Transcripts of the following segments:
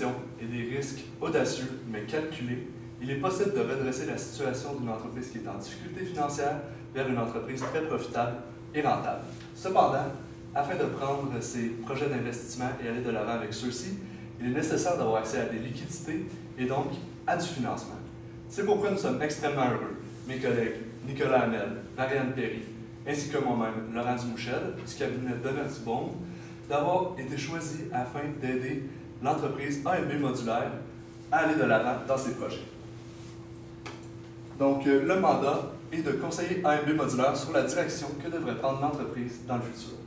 gestion et des risques audacieux mais calculés, il est possible de redresser la situation d'une entreprise qui est en difficulté financière vers une entreprise très profitable et rentable. Cependant, afin de prendre ces projets d'investissement et aller de l'avant avec ceux-ci, il est nécessaire d'avoir accès à des liquidités et donc à du financement. C'est pourquoi nous sommes extrêmement heureux, mes collègues Nicolas Hamel, Marianne Perry, ainsi que moi-même, Laurent Dumouchel, du cabinet Domerty Bond, d'avoir été choisis afin d'aider l'entreprise AMB Modulaire à aller de l'avant dans ses projets. Donc, le mandat est de conseiller AMB Modulaire sur la direction que devrait prendre l'entreprise dans le futur.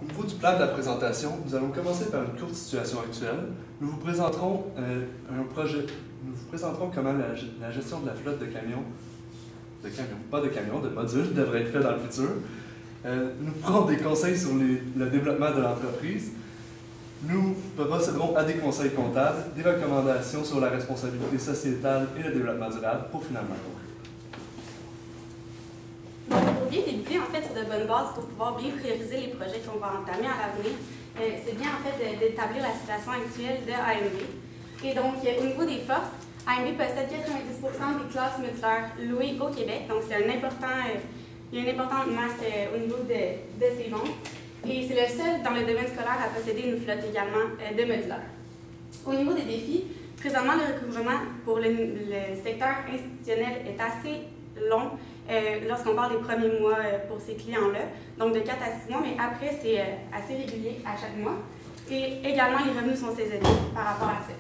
Au niveau du plan de la présentation, nous allons commencer par une courte situation actuelle. Nous vous présenterons comment la gestion de la flotte de modules devrait être faite dans le futur. Nous ferons des conseils sur le développement de l'entreprise. Nous procéderons à des conseils comptables, des recommandations sur la responsabilité sociétale et le développement durable pour finalement conclure. Pour bien débuter en fait sur de bonnes bases pour pouvoir bien prioriser les projets qu'on va entamer à l'avenir, c'est bien en fait d'établir la situation actuelle de AMB. Et donc au niveau des forces, AMB possède 90% des classes modulaires louées au Québec, donc c'est il y a une importante masse au niveau de ces ventes. Et c'est le seul dans le domaine scolaire à posséder une flotte également de modulaires. Au niveau des défis, présentement le recouvrement pour le secteur institutionnel est assez long lorsqu'on parle des premiers mois pour ces clients-là, donc de 4 à 6 mois, mais après c'est assez régulier à chaque mois. Et également les revenus sont saisonniers par rapport à ça.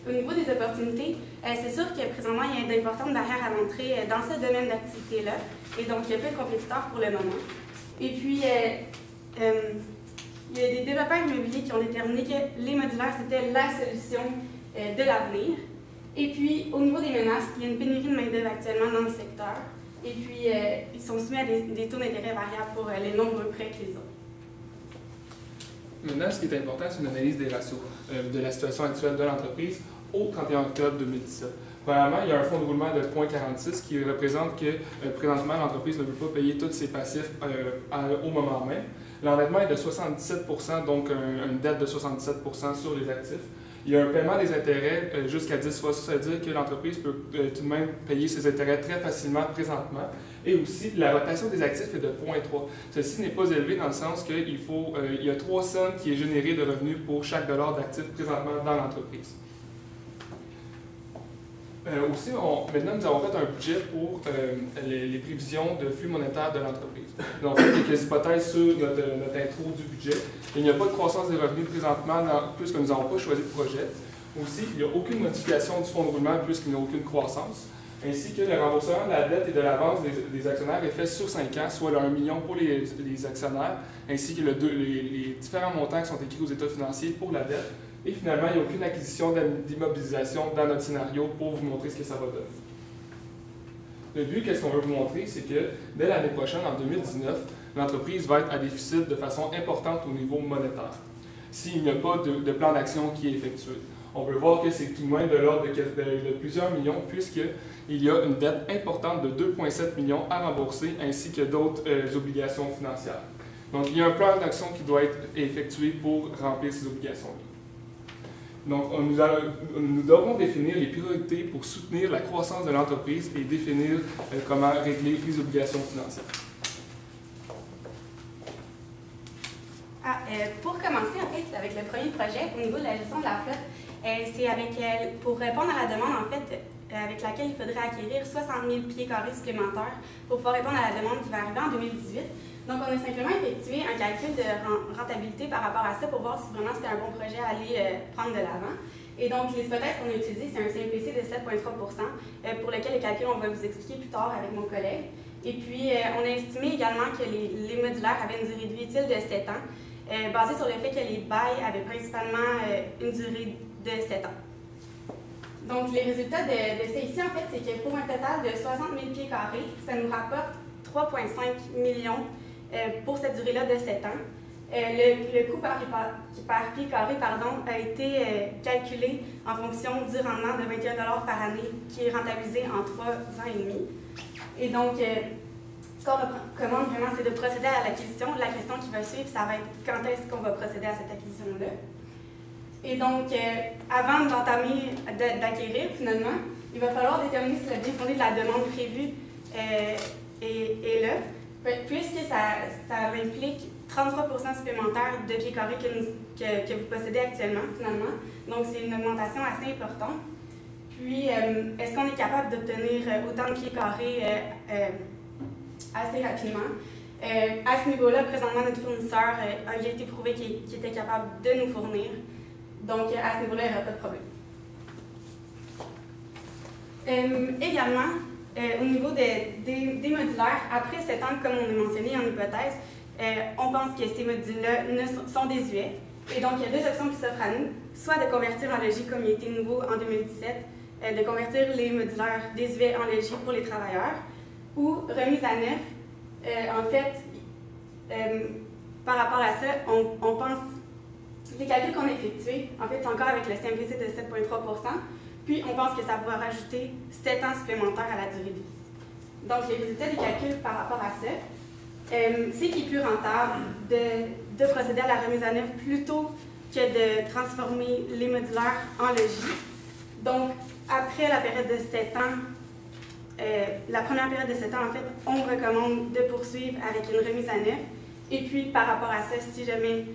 Au niveau des opportunités, c'est sûr que présentement il y a d'importantes barrières à l'entrée dans ce domaine d'activité-là, et donc il y a peu de compétiteurs pour le moment. Et puis, il y a des développeurs immobiliers qui ont déterminé que les modulaires, c'était la solution de l'avenir. Et puis, au niveau des menaces, il y a une pénurie de main-d'œuvre actuellement dans le secteur. Et puis, ils sont soumis à des taux d'intérêt variables pour les nombreux prêts que les autres. Maintenant, ce qui est important, c'est une analyse des ratios de la situation actuelle de l'entreprise au 31 octobre 2017. Premièrement, il y a un fonds de roulement de 0,46 qui représente que présentement, l'entreprise ne peut pas payer tous ses passifs au moment même. L'endettement est de 77 %, donc une dette de 77 % sur les actifs. Il y a un paiement des intérêts jusqu'à 10 fois. Ça veut dire que l'entreprise peut tout de même payer ses intérêts très facilement présentement. Et aussi, la rotation des actifs est de 0,3. Ceci n'est pas élevé dans le sens qu'il y a 3 cents qui est généré de revenus pour chaque dollar d'actifs présentement dans l'entreprise. Aussi, maintenant, nous avons fait un budget pour les prévisions de flux monétaire de l'entreprise. Nous avons fait quelques hypothèses sur notre intro du budget. Il n'y a pas de croissance des revenus présentement puisque nous n'avons pas choisi de projet. Aussi, il n'y a aucune modification du fonds de roulement puisqu'il n'y a aucune croissance. Ainsi que le remboursement de la dette et de l'avance des actionnaires est fait sur 5 ans, soit le 1 million pour les actionnaires, ainsi que les différents montants qui sont écrits aux états financiers pour la dette. Et finalement, il n'y a aucune acquisition d'immobilisation dans notre scénario pour vous montrer ce que ça va donner. Le but, qu'est-ce qu'on veut vous montrer, c'est que dès l'année prochaine, en 2019, l'entreprise va être à déficit de façon importante au niveau monétaire, s'il n'y a pas de plan d'action qui est effectué. On peut voir que c'est tout de même de l'ordre de plusieurs millions, puisqu'il y a une dette importante de 2,7 millions à rembourser, ainsi que d'autres obligations financières. Donc, il y a un plan d'action qui doit être effectué pour remplir ces obligations-là. Donc, nous devrons définir les priorités pour soutenir la croissance de l'entreprise et définir comment régler les obligations financières. Pour commencer, en fait, avec le premier projet, au niveau de la gestion de la flotte, c'est pour répondre à la demande, en fait, avec laquelle il faudrait acquérir 60 000 pieds carrés supplémentaires pour pouvoir répondre à la demande qui va arriver en 2018. Donc, on a simplement effectué un calcul de rentabilité par rapport à ça pour voir si vraiment c'était un bon projet à aller prendre de l'avant. Et donc, les hypothèses qu'on a utilisées, c'est un CMPC de 7,3 % pour lequel le calcul, on va vous expliquer plus tard avec mon collègue. Et puis, on a estimé également que les modulaires avaient une durée de vie utile de 7 ans, basée sur le fait que les bails avaient principalement une durée de 7 ans. Donc, les résultats de ça ici, en fait, c'est que pour un total de 60 000 pieds carrés, ça nous rapporte 3,5 millions pour cette durée-là de 7 ans. Le coût par pied carré a été calculé en fonction du rendement de 21 $ par année qui est rentabilisé en 3 ans et demi. Et donc, qu'on recommande vraiment, c'est de procéder à l'acquisition. La question qui va suivre, ça va être quand est-ce qu'on va procéder à cette acquisition-là. Et donc, avant d'entamer, d'acquérir finalement, il va falloir déterminer si le bien fondé de la demande prévue est là, puisque ça implique 33% supplémentaire de pieds carrés que vous possédez actuellement, finalement. Donc, c'est une augmentation assez importante. Puis, est-ce qu'on est capable d'obtenir autant de pieds carrés assez rapidement? À ce niveau-là, présentement, notre fournisseur a été prouvé qu'il était capable de nous fournir. Donc, à ce niveau-là, il n'y aura pas de problème. Également, au niveau des modulaires, après 7 ans, comme on a mentionné en hypothèse, on pense que ces modules-là sont désuets. Et donc, il y a deux options qui s'offrent à nous, soit de convertir en logis comme il était nouveau en 2017, de convertir les modulaires désuets en logis pour les travailleurs, ou remise à neuf. En fait, par rapport à ça, on pense, les calculs qu'on a effectués, en fait, c'est encore avec le CMPC de 7,3 %, puis on pense que ça va rajouter 7 ans supplémentaires à la durée de vie. Donc, les résultats des calculs par rapport à ça, c'est qu'il est plus rentable de procéder à la remise à neuf plutôt que de transformer les modulaires en logis. Donc, après la période de 7 ans, la première période de 7 ans, en fait, on recommande de poursuivre avec une remise à neuf. Et puis, par rapport à ça, si jamais,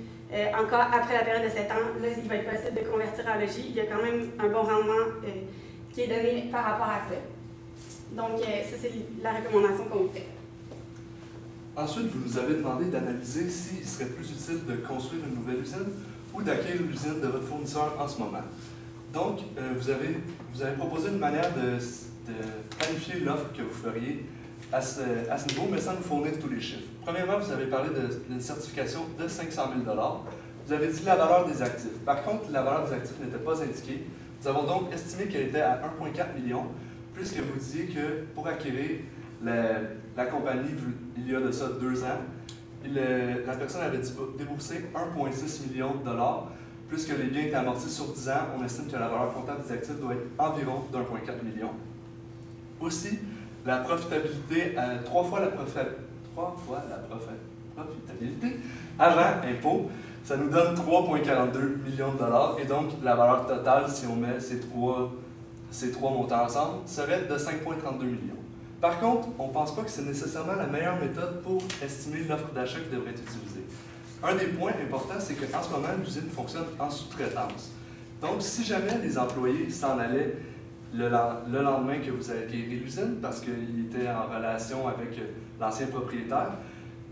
encore après la période de 7 ans, là, il va être possible de convertir en logis. Il y a quand même un bon rendement qui est donné par rapport à ça. Donc, ça, c'est la recommandation qu'on fait. Ensuite, vous nous avez demandé d'analyser s'il serait plus utile de construire une nouvelle usine ou d'acquérir l'usine de votre fournisseur en ce moment. Donc, vous avez proposé une manière de planifier l'offre que vous feriez à ce niveau, mais sans nous fournir tous les chiffres. Premièrement, vous avez parlé d'une certification de 500 000 $. Vous avez dit la valeur des actifs. Par contre, la valeur des actifs n'était pas indiquée. Nous avons donc estimé qu'elle était à 1,4 million, puisque vous disiez que pour acquérir la compagnie, il y a de ça 2 ans, la personne avait déboursé 1,6 million de $. Plus que les biens étaient amortis sur 10 ans, on estime que la valeur comptable des actifs doit être environ d'1,4 million. Aussi, la profitabilité, 3 fois la profitabilité avant impôt, ça nous donne 3,42 millions de $. Et donc, la valeur totale, si on met ces trois montants ensemble, serait de 5,32 millions. Par contre, on ne pense pas que c'est nécessairement la meilleure méthode pour estimer l'offre d'achat qui devrait être utilisée. Un des points importants, c'est qu'en ce moment, l'usine fonctionne en sous-traitance. Donc, si jamais les employés s'en allaient le lendemain que vous avez acquis l'usine, parce qu'ils étaient en relation avec l'ancien propriétaire,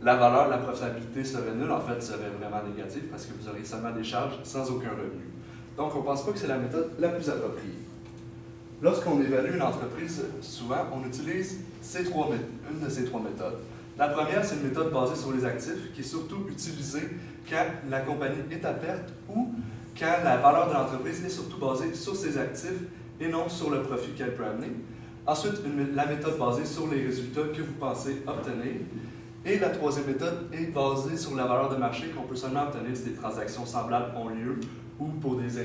la valeur, la profitabilité serait nulle, en fait, serait vraiment négative, parce que vous auriez seulement des charges sans aucun revenu. Donc, on ne pense pas que c'est la méthode la plus appropriée. Lorsqu'on évalue une entreprise, souvent, on utilise une de ces trois méthodes. La première, c'est une méthode basée sur les actifs, qui est surtout utilisée quand la compagnie est à perte ou quand la valeur de l'entreprise est surtout basée sur ses actifs et non sur le profit qu'elle peut amener. Ensuite, la méthode basée sur les résultats que vous pensez obtenir. Et la troisième méthode est basée sur la valeur de marché qu'on peut seulement obtenir si des transactions semblables ont lieu ou pour des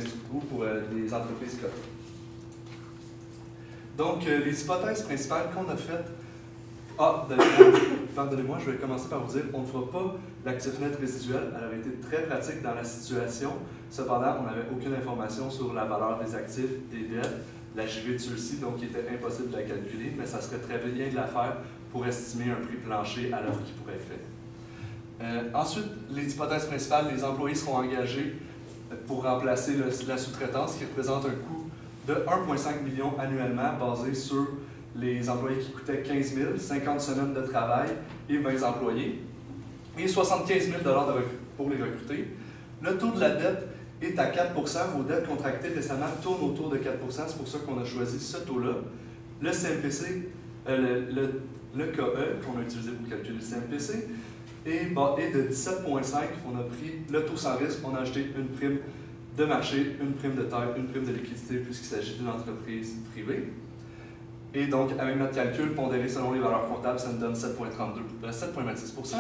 entreprises cotées. Donc, les hypothèses principales qu'on a faites. Pardonnez-moi, je vais commencer par vous dire, on ne fera pas l'actif net résiduel. Elle avait été très pratique dans la situation. Cependant, on n'avait aucune information sur la valeur des actifs, des dettes, la JV de ceux-ci, donc il était impossible de la calculer, mais ça serait très bien de la faire pour estimer un prix plancher à l'offre qui pourrait être faite. Ensuite, les hypothèses principales, les employés seront engagés pour remplacer la sous-traitance qui représente un coût de 1,5 million annuellement basé sur les employés qui coûtaient 15 000, 50 semaines de travail et 20 employés, et 75 000 $ pour les recruter. Le taux de la dette est à 4 %. Vos dettes contractées récemment tournent autour de 4 %. C'est pour ça qu'on a choisi ce taux-là. Le CMPC, le KE qu'on a utilisé pour calculer le CMPC, est de 17,5. On a pris le taux sans risque. On a ajouté une prime de marché, une prime de taille, une prime de liquidité puisqu'il s'agit d'une entreprise privée. Et donc, avec notre calcul pondéré selon les valeurs comptables, ça nous donne 7,26 %.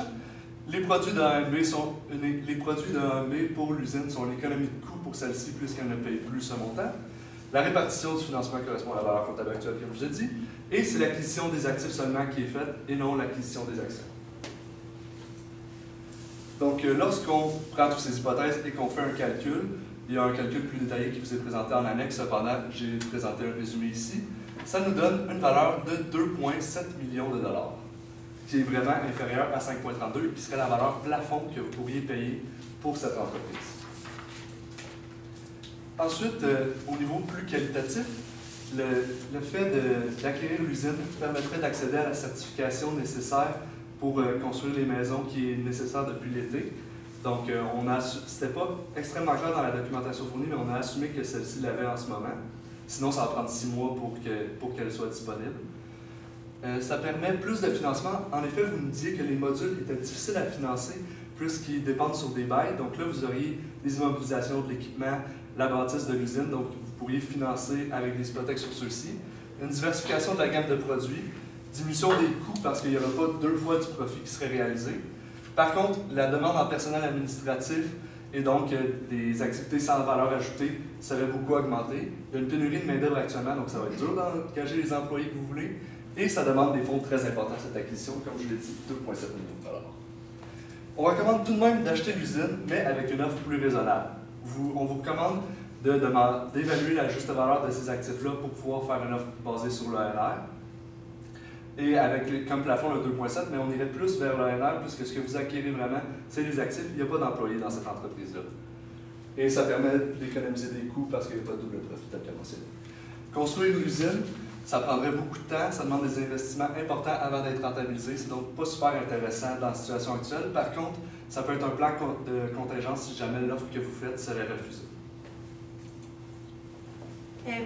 Les produits de AMB pour l'usine sont l'économie de coût pour celle-ci puisqu'elle ne paye plus ce montant. La répartition du financement correspond à la valeur comptable actuelle, comme je l'ai dit, et c'est l'acquisition des actifs seulement qui est faite et non l'acquisition des actions. Donc, lorsqu'on prend toutes ces hypothèses et qu'on fait un calcul, il y a un calcul plus détaillé qui vous est présenté en annexe, cependant, j'ai présenté un résumé ici. Ça nous donne une valeur de 2,7 millions de dollars, qui est vraiment inférieure à 5,32, qui serait la valeur plafond que vous pourriez payer pour cette entreprise. Ensuite, au niveau plus qualitatif, le fait d'acquérir l'usine permettrait d'accéder à la certification nécessaire pour construire les maisons qui est nécessaire depuis l'été. Donc, c'était pas extrêmement clair dans la documentation fournie, mais on a assumé que celle-ci l'avait en ce moment. Sinon, ça va prendre 6 mois pour qu'elle soit disponible. Ça permet plus de financement. En effet, vous me disiez que les modules étaient difficiles à financer puisqu'ils dépendent sur des bails. Donc là, vous auriez des immobilisations de l'équipement, la bâtisse de l'usine, donc vous pourriez financer avec des hypothèques sur ceux-ci. Une diversification de la gamme de produits, diminution des coûts parce qu'il n'y aura pas 2 fois du profit qui serait réalisé. Par contre, la demande en personnel administratif et donc des activités sans valeur ajoutée serait beaucoup augmentée. Il y a une pénurie de main-d'œuvre actuellement, donc ça va être dur d'engager les employés que vous voulez. Et ça demande des fonds très importants, cette acquisition, comme je l'ai dit, 2,7 millions de dollars. On recommande tout de même d'acheter l'usine, mais avec une offre plus raisonnable. On vous recommande d'évaluer la juste valeur de ces actifs-là pour pouvoir faire une offre basée sur l'ENR. Et avec comme plafond le 2,7, mais on irait plus vers l'ENR, puisque ce que vous acquérez vraiment, c'est les actifs. Il n'y a pas d'employés dans cette entreprise-là. Et ça permet d'économiser des coûts parce qu'il n'y a pas de double profit tel que mentionné. Construire l'usine, ça prendrait beaucoup de temps, ça demande des investissements importants avant d'être rentabilisé. C'est donc pas super intéressant dans la situation actuelle. Par contre, ça peut être un plan de contingence si jamais l'offre que vous faites serait refusée.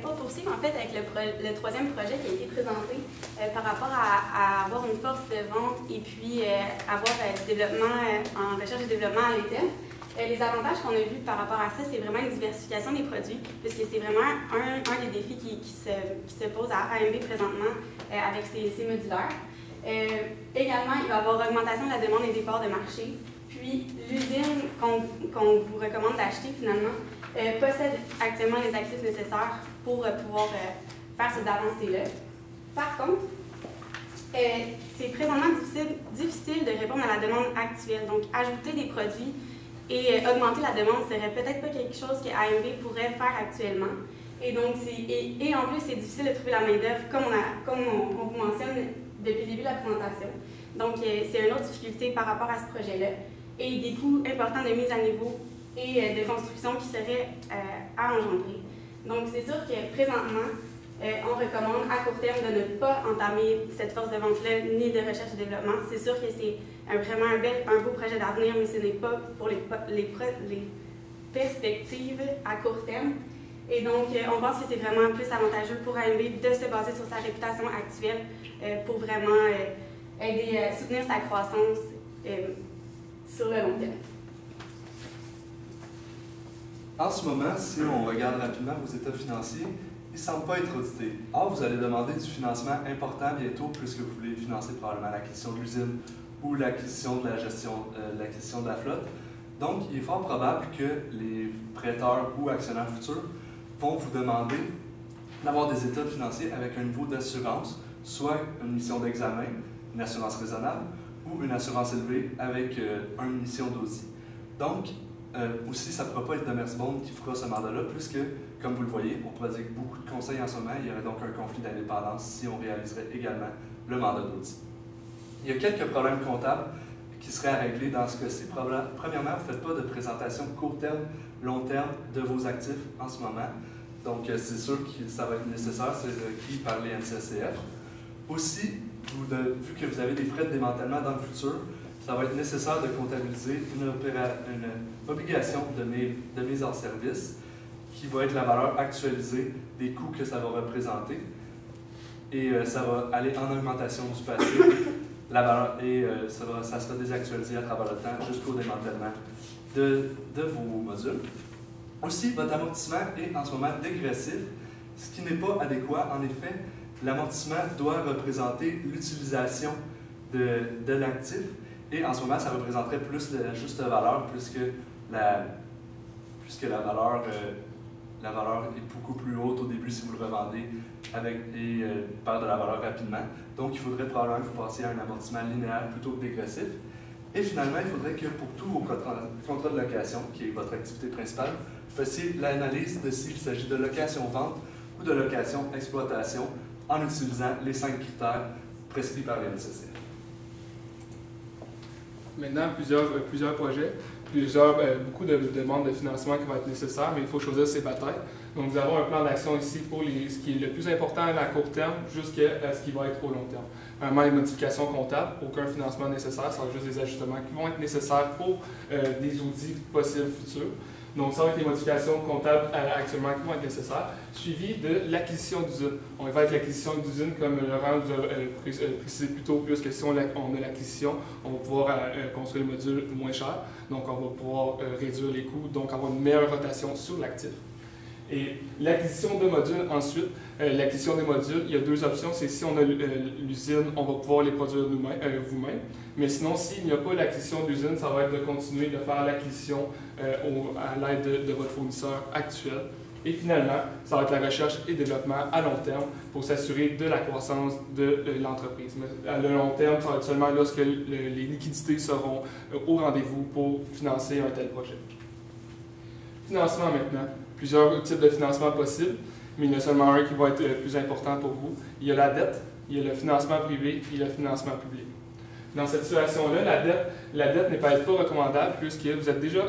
Pour poursuivre, en fait, avec le troisième projet qui a été présenté par rapport à avoir une force de vente et puis avoir du développement en recherche et développement à l'étel, les avantages qu'on a vus par rapport à ça, c'est vraiment une diversification des produits, puisque c'est vraiment un des défis qui se pose à AMB présentement avec ces modulaires. Également, il va y avoir augmentation de la demande et des parts de marché. Puis, l'usine qu'on vous recommande d'acheter finalement possède actuellement les actifs nécessaires pour pouvoir faire ces avancées-là. Par contre, c'est présentement difficile de répondre à la demande actuelle. Donc, ajouter des produits et augmenter la demande serait peut-être pas quelque chose que AMB pourrait faire actuellement. Et donc, en plus, c'est difficile de trouver la main-d'œuvre, comme on vous mentionne depuis le début de la présentation. Donc, c'est une autre difficulté par rapport à ce projet-là. Et des coûts importants de mise à niveau et de construction qui seraient à engendrer. Donc, c'est sûr que présentement, on recommande à court terme de ne pas entamer cette force de vente-là ni de recherche et développement. C'est sûr que c'est vraiment un beau projet d'avenir, mais ce n'est pas pour les perspectives à court terme. Et donc, on pense que c'est vraiment plus avantageux pour AMB de se baser sur sa réputation actuelle pour vraiment aider à soutenir sa croissance sur le long terme. En ce moment, si on regarde rapidement vos états financiers, ils ne semblent pas être audités. Or, vous allez demander du financement important bientôt, puisque vous voulez financer probablement l'acquisition de l'usine ou l'acquisition de la gestion, l'acquisition de la flotte. Donc, il est fort probable que les prêteurs ou actionnaires futurs vont vous demander d'avoir des états financiers avec un niveau d'assurance, soit une mission d'examen, une assurance raisonnable, ou une assurance élevée avec une mission d'audit. Donc, aussi, ça ne pourra pas être Demersbond qui fera ce mandat-là, puisque, comme vous le voyez, on pratique beaucoup de conseils en ce moment. Il y aurait donc un conflit d'indépendance si on réaliserait également le mandat d'audit. Il y a quelques problèmes comptables qui seraient à régler dans ce cas-ci. Premièrement, vous ne faites pas de présentation court terme, long terme de vos actifs en ce moment. Donc, c'est sûr que ça va être nécessaire, c'est requis par les NCSCF. Aussi, vu que vous avez des frais de démantèlement dans le futur, ça va être nécessaire de comptabiliser une obligation de mise en service qui va être la valeur actualisée des coûts que ça va représenter. Et ça va aller en augmentation du passif. Ça sera désactualisé à travers le temps jusqu'au démantèlement de vos modules. Aussi, votre amortissement est en ce moment dégressif, ce qui n'est pas adéquat. En effet, l'amortissement doit représenter l'utilisation de l'actif. Et en ce moment, ça représenterait plus la juste valeur, puisque la valeur la valeur est beaucoup plus haute au début si vous le revendez et perd de la valeur rapidement. Donc, il faudrait probablement que vous passiez à un amortissement linéaire plutôt que dégressif. Et finalement, il faudrait que pour tous vos contrats de location, qui est votre activité principale, vous fassiez l'analyse de s'il s'agit de location-vente ou de location-exploitation en utilisant les 5 critères prescrits par l'NCC. Maintenant, plusieurs projets, beaucoup de demandes de financement qui vont être nécessaires, mais il faut choisir ses batailles. Donc, nous avons un plan d'action ici pour ce qui est le plus important à court terme jusqu'à ce qui va être au long terme. Vraiment, les modifications comptables, aucun financement nécessaire, ça va être juste des ajustements qui vont être nécessaires pour des audits possibles futurs. Donc, ça va être les modifications comptables actuellement qui vont être nécessaires, suivi de l'acquisition d'usines. On va faire l'acquisition d'usines, comme Laurent vous a précisé plus tôt, puisque si on a l'acquisition, on va pouvoir construire le module moins cher. Donc, on va pouvoir réduire les coûts, donc avoir une meilleure rotation sur l'actif. Et l'acquisition de modules, ensuite, l'acquisition des modules, il y a 2 options. C'est si on a l'usine, on va pouvoir les produire vous-même. Mais sinon, s'il n'y a pas l'acquisition d'usine, ça va être de continuer de faire l'acquisition à l'aide de votre fournisseur actuel. Et finalement, ça va être la recherche et développement à long terme pour s'assurer de la croissance de l'entreprise. Mais à le long terme, ça va être seulement lorsque les liquidités seront au rendez-vous pour financer un tel projet. Financement maintenant. Plusieurs types de financement possibles, mais il y en a seulement un qui va être plus important pour vous. Il y a la dette, il y a le financement privé et le financement public. Dans cette situation-là, la dette n'est pas recommandable puisque vous êtes déjà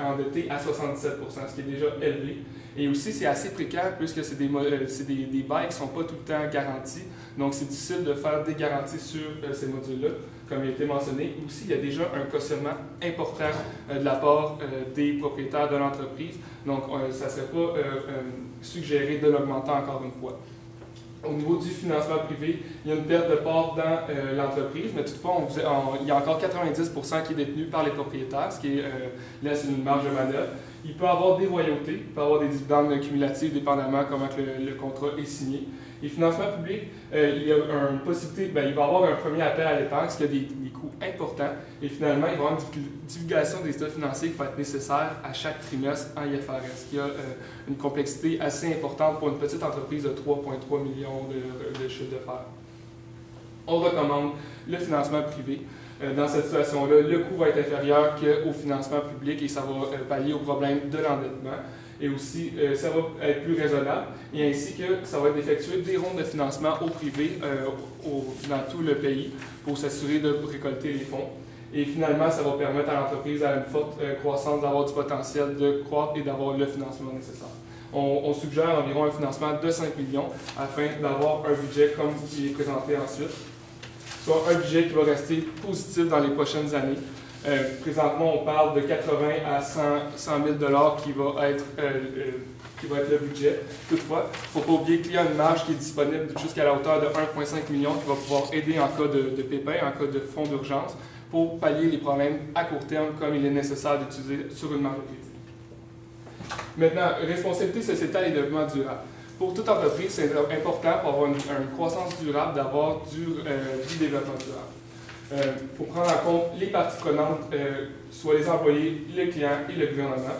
endetté à 77%, ce qui est déjà élevé. Et aussi, c'est assez précaire puisque c'est des bails qui ne sont pas tout le temps garantis. Donc, c'est difficile de faire des garanties sur ces modules-là, comme il a été mentionné. Aussi, il y a déjà un cautionnement important de la part des propriétaires de l'entreprise. Donc, ça ne serait pas suggéré de l'augmenter encore une fois. Au niveau du financement privé, il y a une perte de part dans l'entreprise, mais toutefois, il y a encore 90% qui est détenu par les propriétaires, ce qui laisse une marge de manœuvre. Il peut y avoir des royautés, il peut y avoir des dividendes cumulatifs, dépendamment comment le contrat est signé. Et financement public, il y a une possibilité, il va y avoir un premier appel à l'épargne, ce qui a des coûts importants. Et finalement, il va y avoir une divulgation des états financiers qui va être nécessaire à chaque trimestre en IFRS, ce qui a une complexité assez importante pour une petite entreprise de 3,3 millions de chiffre d'affaires. On recommande le financement privé. Dans cette situation-là, le coût va être inférieur qu'au financement public et ça va pallier au problème de l'endettement. Et aussi, ça va être plus raisonnable, et ainsi que ça va être d'effectuer des rondes de financement au privé dans tout le pays pour s'assurer de récolter les fonds. Et finalement, ça va permettre à l'entreprise à une forte croissance d'avoir du potentiel de croître et d'avoir le financement nécessaire. On suggère environ un financement de 5 millions afin d'avoir un budget comme qui est présenté ensuite, soit un budget qui va rester positif dans les prochaines années. Présentement, on parle de 80 à 100 000 $ qui va être le budget. Toutefois, il ne faut pas oublier qu'il y a une marge qui est disponible jusqu'à la hauteur de 1,5 million qui va pouvoir aider en cas de pépin, en cas de fonds d'urgence, pour pallier les problèmes à court terme comme il est nécessaire d'utiliser sur une marge de crédit. Maintenant, responsabilité sociétale et développement durable. Pour toute entreprise, c'est important pour avoir une croissance durable d'avoir du développement durable. Il faut prendre en compte les parties prenantes, soit les employés, les clients et le gouvernement.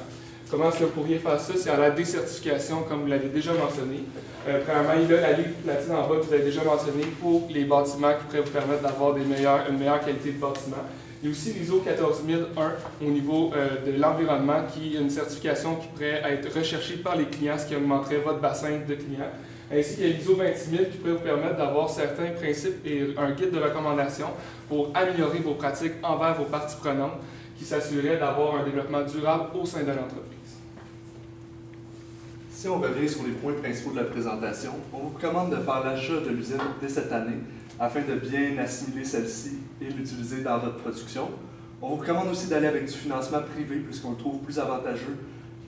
Comment est-ce que vous pourriez faire ça? C'est à l'aide des certifications, comme vous l'avez déjà mentionné. Premièrement, il y a la ligne platine en bas que vous avez déjà mentionné pour les bâtiments qui pourraient vous permettre d'avoir une meilleure qualité de bâtiment. Il y a aussi l'ISO 14001 au niveau de l'environnement, qui est une certification qui pourrait être recherchée par les clients, ce qui augmenterait votre bassin de clients. Ainsi qu'il y a l'ISO 26000 qui pourrait vous permettre d'avoir certains principes et un guide de recommandation pour améliorer vos pratiques envers vos parties prenantes, qui s'assurerait d'avoir un développement durable au sein de l'entreprise. Si on revient sur les points principaux de la présentation, on vous recommande de faire l'achat de l'usine dès cette année afin de bien assimiler celle-ci et l'utiliser dans votre production. On vous recommande aussi d'aller avec du financement privé puisqu'on le trouve plus avantageux.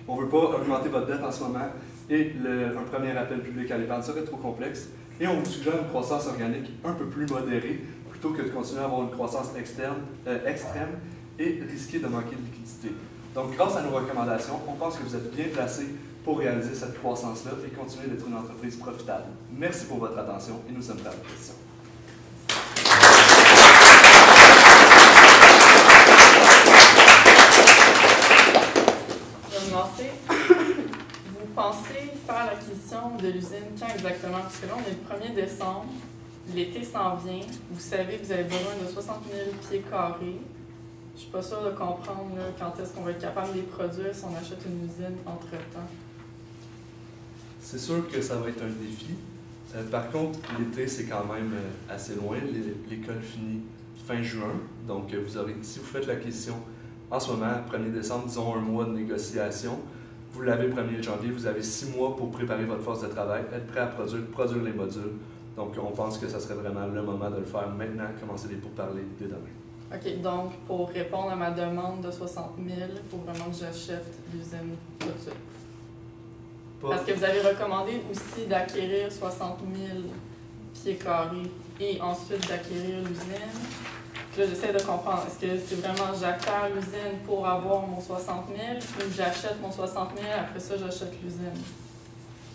On ne veut pas augmenter votre dette en ce moment et un premier appel public à l'épargne serait trop complexe. Et on vous suggère une croissance organique un peu plus modérée plutôt que de continuer à avoir une croissance extrême et risquer de manquer de liquidité. Donc, grâce à nos recommandations, on pense que vous êtes bien placé pour réaliser cette croissance-là et continuer d'être une entreprise profitable. Merci pour votre attention et nous sommes prêts à vos questions. vous pensez faire l'acquisition de l'usine quand exactement? Parce que là, on est le 1er décembre, l'été s'en vient, vous savez que vous avez besoin de 60 000 pieds carrés. Je suis pas sûre de comprendre là, quand est-ce qu'on va être capable de les produire si on achète une usine entre-temps. C'est sûr que ça va être un défi. Par contre, l'été, c'est quand même assez loin. L'école finit fin juin. Donc, si vous faites l'acquisition en ce moment, 1er décembre, disons un mois de négociation, vous l'avez 1er janvier, vous avez 6 mois pour préparer votre force de travail, être prêt à produire les modules. Donc, on pense que ça serait vraiment le moment de le faire maintenant, commencer les pourparlers dès demain. OK, donc pour répondre à ma demande de 60 000, il faut vraiment que j'achète l'usine tout de suite. Parce que vous avez recommandé aussi d'acquérir 60 000 pieds carrés et ensuite d'acquérir l'usine. Là, j'essaie de comprendre. Est-ce que c'est vraiment j'acquiers l'usine pour avoir mon 60 000 ou j'achète mon 60 000 après ça, j'achète l'usine?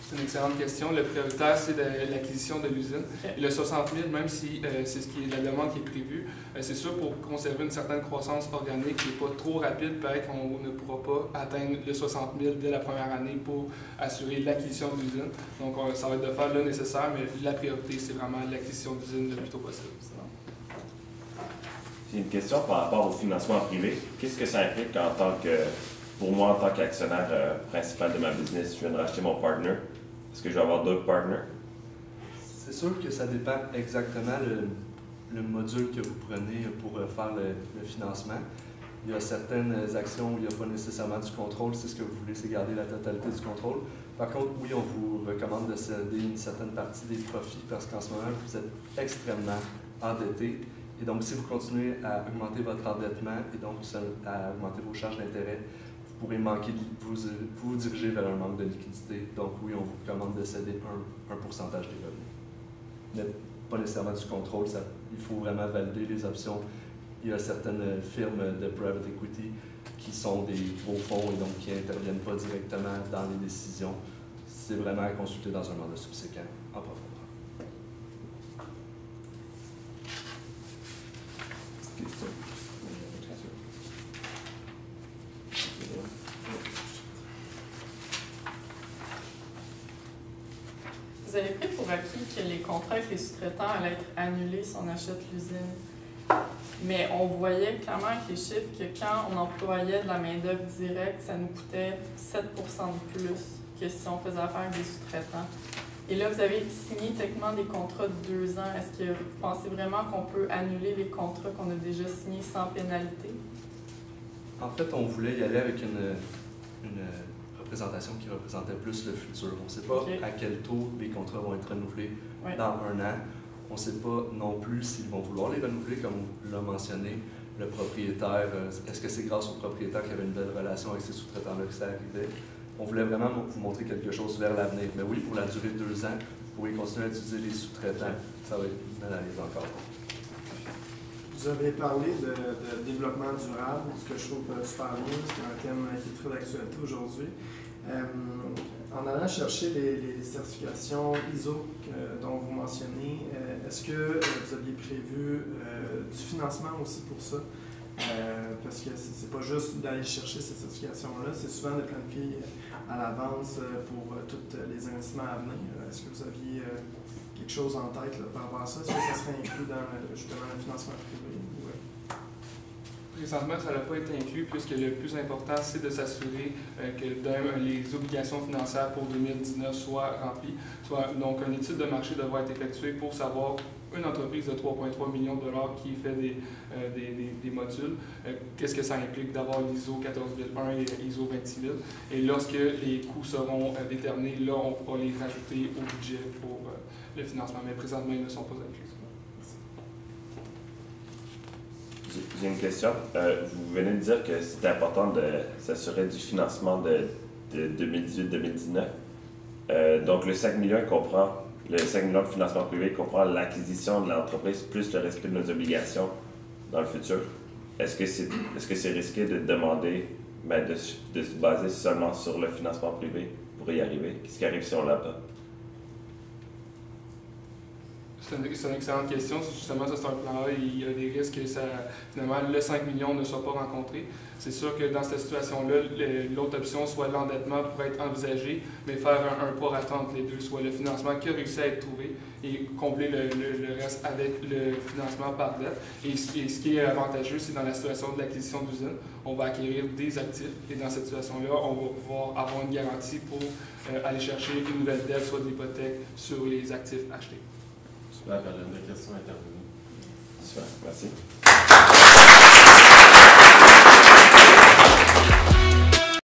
C'est une excellente question. Le prioritaire, c'est l'acquisition de l'usine. Okay. Et le 60 000, même si c'est la demande qui est prévue, c'est sûr pour conserver une certaine croissance organique qui n'est pas trop rapide, peut-être qu'on ne pourra pas atteindre le 60 000 dès la première année pour assurer l'acquisition de l'usine. Donc, ça va être de faire le nécessaire, mais la priorité, c'est vraiment l'acquisition de l'usine le plus tôt possible. J'ai une question par rapport au financement privé. Qu'est-ce que ça implique pour moi, en tant qu'actionnaire principal de ma business, je viens de racheter mon partner? Est-ce que je vais avoir d'autres partners? C'est sûr que ça dépend exactement le module que vous prenez pour faire le financement. Il y a certaines actions où il n'y a pas nécessairement du contrôle. Si ce que vous voulez, c'est garder la totalité du contrôle. Par contre, oui, on vous recommande de céder une certaine partie des profits parce qu'en ce moment, vous êtes extrêmement endetté. Et donc, si vous continuez à augmenter votre endettement et donc à augmenter vos charges d'intérêt, vous pourrez vous diriger vers un manque de liquidité. Donc oui, on vous recommande de céder un pourcentage des revenus. Mais pas nécessairement du contrôle, il faut vraiment valider les options. Il y a certaines firmes de private equity qui sont des gros fonds et donc qui n'interviennent pas directement dans les décisions. C'est vraiment à consulter dans un mandat subséquent en profondeur. Vous avez pris pour acquis que les contrats avec les sous-traitants allaient être annulés si on achète l'usine. Mais on voyait clairement avec les chiffres que quand on employait de la main-d'œuvre directe, ça nous coûtait 7 de plus que si on faisait affaire avec des sous-traitants. Et là, vous avez signé techniquement des contrats de 2 ans. Est-ce que vous pensez vraiment qu'on peut annuler les contrats qu'on a déjà signés sans pénalité? En fait, on voulait y aller avec une représentation qui représentait plus le futur. On ne sait pas à quel taux les contrats vont être renouvelés dans 1 an. On ne sait pas non plus s'ils vont vouloir les renouveler, comme l'a mentionné le propriétaire. Est-ce que c'est grâce au propriétaire qui avait une belle relation avec ses sous-traitants-là que ça arrivait? On voulait vraiment vous montrer quelque chose vers l'avenir. Mais oui, pour la durée de 2 ans, vous pouvez continuer à utiliser les sous-traitants. Ça va être une analyse encore. Vous avez parlé de développement durable, ce que je trouve super bien. C'est un thème qui est très d'actualité aujourd'hui. En allant chercher les certifications ISO dont vous mentionnez, est-ce que vous aviez prévu du financement aussi pour ça? Parce que c'est pas juste d'aller chercher ces certifications-là, c'est souvent de planifier à l'avance pour tous les investissements à venir. Est-ce que vous aviez quelque chose en tête là, par rapport à ça? Est-ce que ça serait inclus dans justement le financement privé? Présentement, ça n'a pas été inclus puisque le plus important, c'est de s'assurer que les obligations financières pour 2019 soient remplies. Donc, une étude de marché devra être effectuée pour savoir une entreprise de 3,3 millions de dollars qui fait des modules. Qu'est-ce que ça implique d'avoir l'ISO 14001 et l'ISO 26000? Et lorsque les coûts seront déterminés, là, on pourra les rajouter au budget pour le financement. Mais présentement, ils ne sont pas inclus. J'ai une question. Vous venez de dire que c'est important de s'assurer du financement de 2018-2019. Donc, le 5 millions comprend, le 5 millions de financement privé comprend l'acquisition de l'entreprise plus le respect de nos obligations dans le futur. Est-ce que c'est risqué de demander de se baser seulement sur le financement privé pour y arriver? Qu'est-ce qui arrive si on ne l'a pas? C'est une excellente question. Justement, ça, c'est un plan A et il y a des risques que finalement, le 5 millions ne soit pas rencontré. C'est sûr que dans cette situation-là, l'autre option, soit l'endettement, pourrait être envisagé, mais faire un prorata entre les deux, soit le financement qui a réussi à être trouvé et combler le reste avec le financement par dette. Et ce qui est avantageux, c'est dans la situation de l'acquisition d'usine, on va acquérir des actifs et dans cette situation-là, on va pouvoir avoir une garantie pour aller chercher une nouvelle dette, soit de l'hypothèque, sur les actifs achetés. La période de questions intervenues. Super, merci.